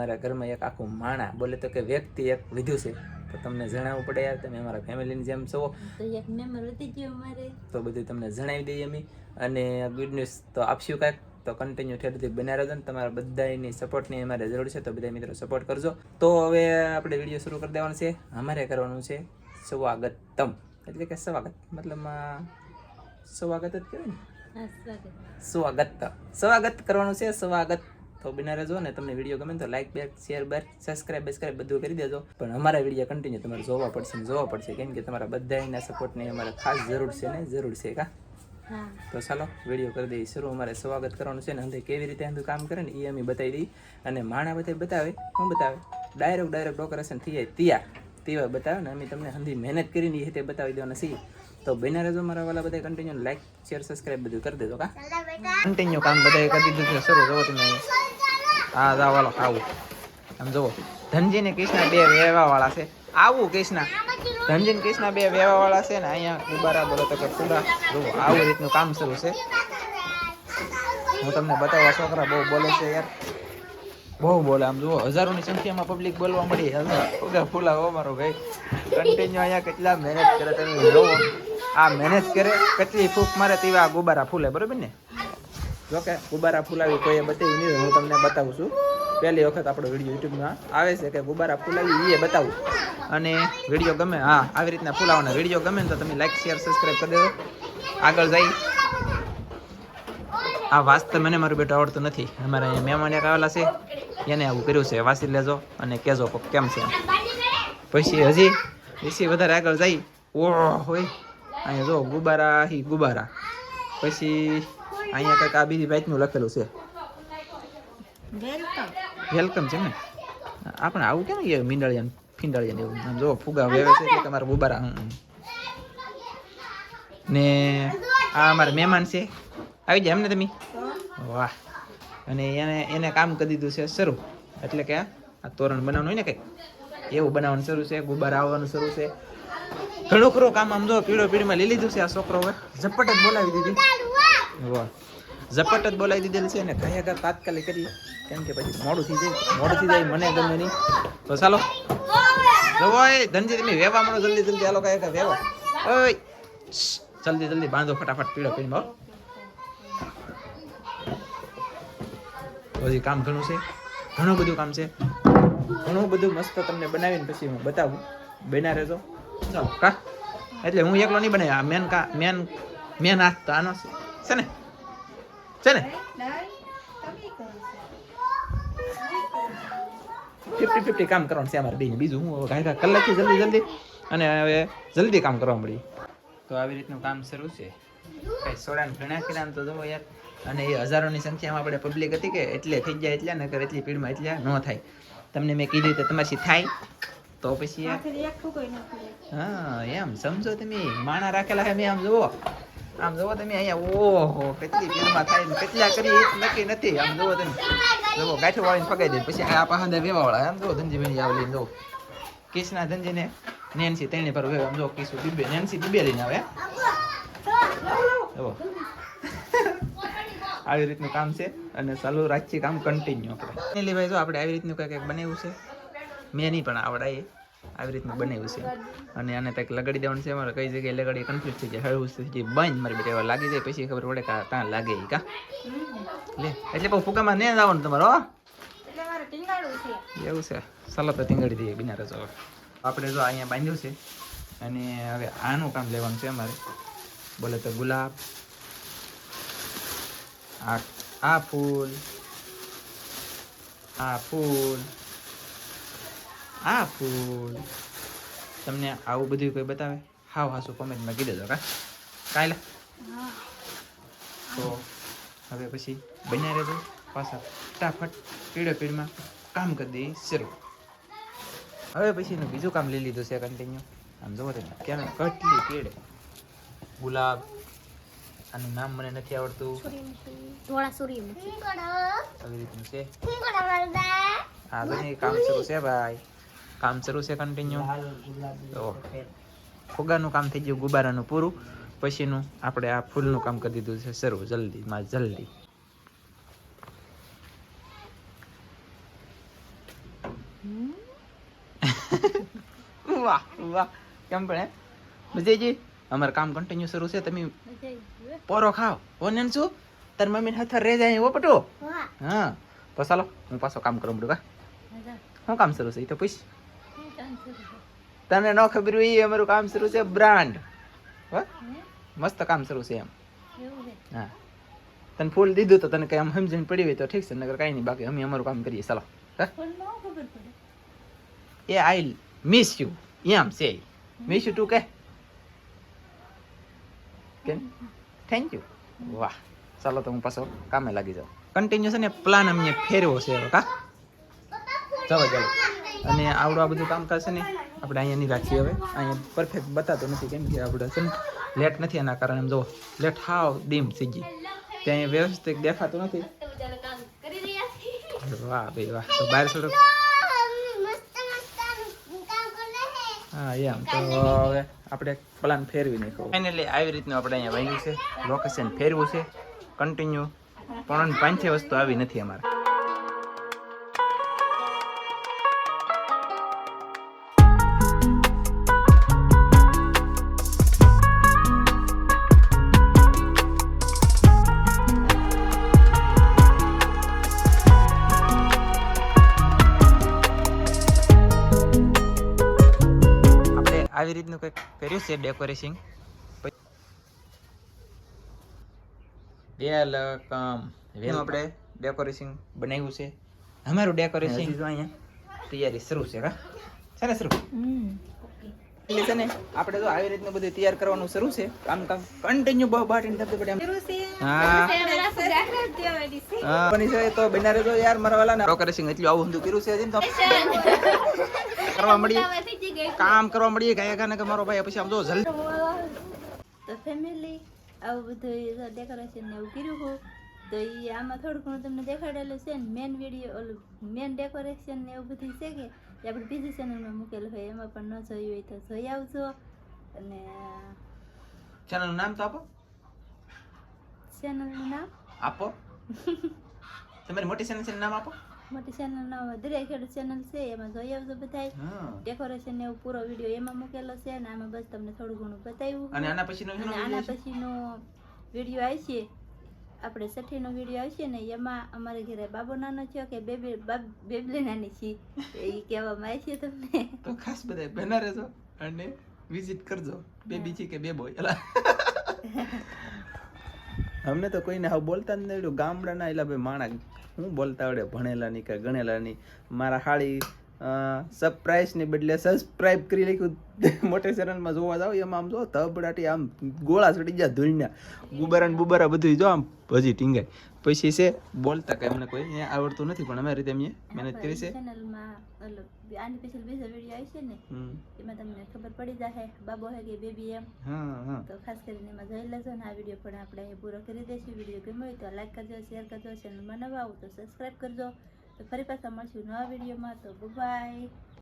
મારા ઘરમાં એક આખું માણા બોલે તો કે વ્યક્તિ એક વિધુ છે, તો તમને જણાવવું પડે યાર, તમે અમારા ફેમિલીની જેમ છો તો એક મેમ્બર વધી ગયો અમારે, તો બધું તમને જણાવી દઈએ અમે. અને ગુડ ન્યૂઝ તો આપશું કાંઈક, તો કન્ટિન્યુ ઠેરથી બન્યા રહેજો ને. તમારા બધાની સપોર્ટની અમારે જરૂર છે, તો બધા મિત્રો સપોર્ટ કરજો. તો હવે આપણે વિડીયો શરૂ કરી દેવાનું છે. અમારે કરવાનું છે સ્વાગતમ, એટલે કે સ્વાગત મતલબ સ્વાગત જ કહેવાય ને, સ્વાગત કરવાનું છે. સ્વાગત તો બિના રહેજો ને. તમને વિડીયો ગમે તો like back share back subscribe બધું કરી દેજો. પણ અમારા વિડીયો કન્ટિન્યુ તમારે જોવા પડશે કેમ કે તમારા બધાના સપોર્ટની અમારે ખાસ જરૂર છે ને, જરૂર છે કા. તો ચાલો વિડીયો કરી દઈએ શરૂ. અમારે સ્વાગત કરવાનું છે ને, અંદર કેવી રીતે અંદર કામ કરે ને એ અમે બતાવી દઈએ. અને માણા બતાવે હું બતાવે ડાયરેક્ટ ડેકોરેશન થઈ જાય તેવા બતાવે ને અમે તમને હંધી મહેનત કરીને એ રીતે બતાવી દેવાના છીએ. તો બન્યા રહેજો મારા વાલા બધા કન્ટિન્યુ લાઈક શેર સબસ્ક્રાઈબ બધું કરી દેજો કા. કન્ટિન્યુ કામ બધા કરી દીધું છે શરૂ. જોવો તમે હા જા વાલો આવું આમ જોવો, ધનજી ને કૃષ્ણ બે વેવા વાળા છે. આવું કૃષ્ણ ધનજી ને કૃષ્ણ બે વેવા વાળા છે ને અહીંયા ગુબારા બોલો તો કે પૂરા જોવો આવું રીતનું કામ શરૂ છે. હું તમને બતાવવા, છોકરા બહુ બોલે છે યાર, બહુ બોલે. આમ જુઓ હજારોની સંખ્યામાં પબ્લિક બોલવા મળી. ફૂલા મારો ભાઈ કન્ટિન્યુ અહીંયા કેટલા મહેનત કરે તમે જોવો. આ મહેનત કરે કેટલી ફૂંક મારે તેવા ગુબારા ફૂલે, બરોબર ને. જોકે ગુબારા ફૂલાવી કોઈએ બતાવ્યું નહીં, હું તમને બતાવું છું. પહેલી વખત આપણો વિડીયો યુટ્યુબમાં આવે છે કે ગુબારા ફૂલાવી એ બતાવું. અને વિડીયો ગમે હા આવી રીતના ફૂલાવાના. વિડીયો ગમે ને તો તમે લાઈક શેર સબસ્ક્રાઈબ કરી દેજો. આગળ જઈ આ વાસ્તવ મને મારું બેટું આવડતું નથી. અમારે અહીંયા મહેમાન એક આવેલા છે, એને આવું કર્યું છે. વાંચી લેજો અને કહેજો કેમ છે. પછી હજી વધારે આગળ જઈ ઓહ હોય અહીંયા જો ગુબારા પછી અહીંયા કંઈક આ બીજી વાતનું લખેલું છે વેલકમ છે ને. આપણે આવું કેમ કે ફીંડાળિયા એવું આમ જો ફુગા વેવે છે એટલે તમારા ગુબારા. ને આ અમારા મહેમાન છે, આવી જાય એમને તમે વાહ. અને એને કામ કરી દીધું છે શરૂ, એટલે કે આ તોરણ બનાવવાનું હોય ને કંઈક એવું બનાવવાનું શરૂ છે. ગુબારા આવવાનું શરૂ છે. ઘણું ખરું કામ આમ જો પીળીમાં લઈ લીધું છે. આ છોકરો હવે ઝપટ જ બોલાવી દીધી, વાહ ઝપટ જ બોલાવી દીધેલી છે. ને કયા કયા તાત્કાલિક કરી કેમ કે પછી મોડું થઈ જાય મને ગમે નહીં. તો ચાલો જવો એ ધનજી તમે વેવા મળો જલ્દી આ લોકો કયા વેવો ઓય જલ્દી બાંધો ફટાફટ પીળીમાં. હજી કામ ઘણું છે, ઘણું બધું કામ છે, ઘણું બધું મસ્ત તમને બનાવીને પછી હું બતાવું. બના રહેજો ચાલો કા. એટલે હું એકલો નહીં બનાવ્યા, મેન હાથ તો આનો છે ને 50-50 કામ કરવાનું છે અમારે બેન. બીજું હું કાંઈ કલાકથી જલ્દી અને હવે જલ્દી કામ કરવા મળી. તો આવી રીતનું કામ શરૂ છે. કઈ સોડાને ઘણા કર્યા તો જવો યાર. અને એ હજારોની સંખ્યામાં આપણે પબ્લિક હતી કે એટલે થઈ જાય એટલા નકર એટલી ભીડમાં એટલા ન થાય. તમને મેં કીધું તો તમારી થાય તો પછી હા એમ સમજો તમે. માણા રાખેલા છે મેં આમ જુઓ તમે અહીંયા ઓહો કેટલી ભીડમાં થાય ને કેટલા કરી નક્કી નથી. આમ જુઓ તમે જુઓ ગાંઠો વાળીને ફગાઈ દે. પછી આ પાછા વેવા વાળા આમ જુઓ ધનજીભાઈ આવે લઈને જુઓ કિસના ધનજીને નેન્સી તેની પર આમ જુઓ કિસુ નેન્સી બીબે લઈને આવે જુઓ. આવી રીતનું કામ છે અને ચાલુ રાખીએ કામ કન્ટિન્યુ. આપણે ભાઈ જો આપણે આવી રીતનું કંઈક બનાવ્યું છે. મેં નહીં પણ આવડાય આવી રીતનું બનાવ્યું છે. અને આને કંઈક લગાડી દેવાનું છે. અમારે કઈ જગ્યાએ લગાડી કન્ફ્યુઝ થઈ જાય, હળવું થઈ જાય, બંધ મારી બેટા એવા લાગી જાય પછી ખબર પડે કાં લાગે કા લે. એટલે બહુ ફૂકામાં નહીં જવાનું તમારો એવું છે. ચાલો તો ટીંગાડી દઈએ બિના રજો. આપણે જો અહીંયા બાંધ્યું છે અને હવે આનું કામ લેવાનું છે અમારે. બોલે તો ગુલાબ, આ ફૂલ, તમને આવું બધું કોઈ બતાવે હાવ હાસું કોમેન્ટમાં કીધે જો કાલે. તો હવે પછી બન્યા રહેજો પાછા ફટાફટ પીળમાં કામ કરી દઈએ શરૂ. હવે પછીનું બીજું કામ લઈ લીધું છે કન્ટિન્યુ. આમ જોવો તમે કેમ કેટલી પીળે ગુલાબ. આનું નામ મને નથી આવડતું. આવી રીતનું છે. હા બની કામ શરૂ છે ભાઈ, કામ શરૂ છે કન્ટિન્યુ. તો ફુગાનું કામ થઈ ગયું, ગુબારાનું પૂરું. પછીનું આપણે આ ફૂલનું કામ કરી દીધું છે શરૂ જલ્દી. વાહ વાહ કેમ પણ વિજયજી અમારું કામ કન્ટિન્યુ શરૂ છે તમે પોરો ખાઓ ઓને શું તાર મમ્મી હાથ રે જાય હો પટો હા તો ચાલો હું પાછો કામ કરું બધું કા શું કામ શરૂ છે એ તો પૂછ તને ન ખબર હોય અમારું કામ શરૂ છે બ્રાન્ડ મસ્ત કામ શરૂ છે એમ હા તને ફૂલ દીધું તો તને કઈ આમ સમજણ પડી હોય તો ઠીક છે નગર કઈ નહીં બાકી અમે અમારું કામ કરીએ ચાલો એ આઈ મિસ યુ એમ છે મિસ યુ ટુ કે થેન્ક યુ વાહ ચાલો તો હું પાછો કામે લાગી જાઉં કન્ટિન્યુ છે ને પ્લાન અમને ફેરવો છે હવે કા ચાલો ચાલો અને આવડું આ બધું કામકાજ છે ને આપણે અહીંયા નહીં રાખીએ હવે અહીંયા પરફેક્ટ બતાતો નથી કેમ કે આપણે છે ને લેટ નથી એના કારણે જો લેટ હાવ ડીમ થઈ ગઈ ત્યાં વ્યવસ્થિત દેખાતું નથી વાહ ભાઈ વાહ તો બહાર થોડુંક હા એમ તો હવે આપણે પ્લાન ફેરવી નાખો ફાઇનલી આવી રીતનું આપણે અહીંયા વાગ્યું છે લોકેશન ફેરવું છે કન્ટિન્યુ પણ 5-6 વસ્તુ આવી નથી અમારે આવી રીતનું કંઈક કર્યું છે ડેકોરેશન આપણે ડેકોરેશન બનાવ્યું છે અમારું ડેકોરેશન અહીંયા તૈયારી શરૂ છે કા છે ને શરૂ એટલે છે ને આપણે તો આવી રીતનું બધું તૈયાર કરવાનું શરૂ છે કામ કન્ટિન્યુ બહુ બાટીને થતું પડે હા બની જાય તો બનારે જો યાર મારા વાલા ડેકોરેશન એટલું આવું બધું કર્યું છે હજી તો કરવા મળીએ કામ કરવા મળીએ ગયા ગાને કે મારો ભાઈ પછી આમ જો જલ્દી તો ફેમિલી આવું બધું ડેકોરેશન ને એવું કર્યું હોય તો એ આમાં થોડું ઘણું તમને દેખાડેલું છે ને મેન વિડીયો ઓલું મેન ડેકોરેશન ને એવું બધું છે કે એ આપણે બીજી ચેનલમાં મૂકેલું હોય એમાં પણ ન જોયું હોય તો જોઈ આવજો અને ચેનલનું નામ તો આપો ચેનલનું નામ આપો તમારી મોટી ચેનલ છે નામ આપો મોટી ચેનલ નામ દરિયા ખેડૂત ચેનલ છે એમાં જોઈ આવજો બધાય ડેકોરેશન ને એવું પૂરો વિડીયો એમાં મૂકેલો છે અને આમાં બસ તમને થોડું ઘણું બતાવ્યું અને આના પછીનો વિડીયો આવશે આપણે 6ઠીનો વિડીયો આવશે ને એમાં અમારે ઘરે બાબો નાનો છે કે બેબલી નાની છે એ કહેવામાં આવે છે તમને તો ખાસ બધા બના રહેજો અને વિઝિટ કરજો બેબી છે કે બેબો એલા અમને તો કોઈને હવે બોલતા જ નહીં ગામડાના એલા ભાઈ માણા હું બોલતા આવડે ભણેલા નહીં કે ગણેલા નહીં મારા હાળી સરપ્રાઈઝ ને બદલે સબસ્ક્રાઇબ કરી લખ્યું મોટી ચેનલમાં જોવા જાવ એમાં આમ જો તબડાટી આમ ગોળા ચડી ગયા ધૂળના ગુબારા બુબારા બધું જો આમ હજી ટીંગાય પછી છે બોલતા કે અમને કોઈ આવડતું નથી પણ અમારી રીતે અમે મહેનત કરી છે ચેનલમાં આની પછી બીજો વિડીયો આવશે ને એમાં તમને ખબર પડી જશે બાબો હે કે બેબી એમ તો ખાસ કરીને એમાં જોઈ લેજો ને આ વિડીયો પણ આપણે અહીં પૂરો કરી દઈશું વિડીયો ગમ્યો હોય તો લાઈક કરજો શેર કરજો ચેનલમાં નવા આવો તો સબસ્ક્રાઇબ કરજો તો ફરી પાછા મળશું નવા વિડીયોમાં તો બાય